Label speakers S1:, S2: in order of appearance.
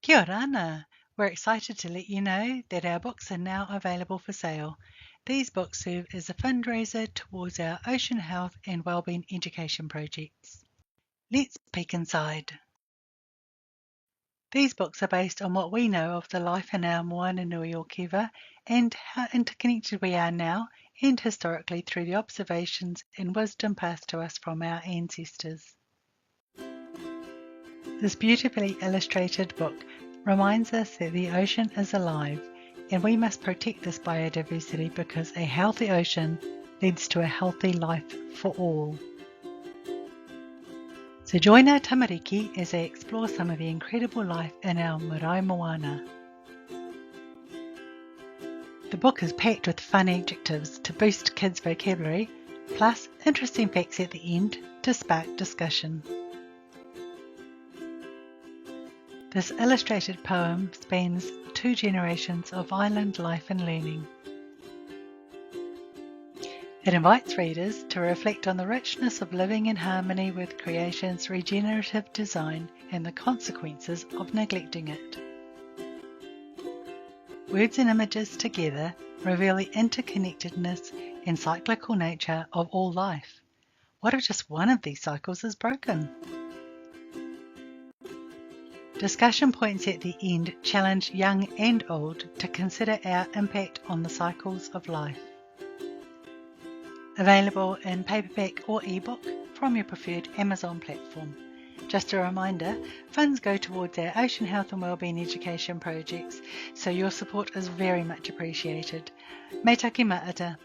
S1: Kia ora ana. We're excited to let you know that our books are now available for sale. These books serve as a fundraiser towards our ocean health and wellbeing education projects. Let's peek inside. These books are based on what we know of the life in our moana nui o Kiva and how interconnected we are now and historically through the observations and wisdom passed to us from our ancestors. This beautifully illustrated book reminds us that the ocean is alive and we must protect this biodiversity because a healthy ocean leads to a healthy life for all. So join our tamariki as they explore some of the incredible life in our marae moana. The book is packed with fun adjectives to boost kids' vocabulary, plus interesting facts at the end to spark discussion. This illustrated poem spans 2 generations of island life and learning. It invites readers to reflect on the richness of living in harmony with creation's regenerative design and the consequences of neglecting it. Words and images together reveal the interconnectedness and cyclical nature of all life. What if just one of these cycles is broken? Discussion points at the end challenge young and old to consider our impact on the cycles of life. Available in paperback or ebook from your preferred Amazon platform. Just a reminder, funds go towards our ocean health and wellbeing education projects, so your support is very much appreciated. Me take maata.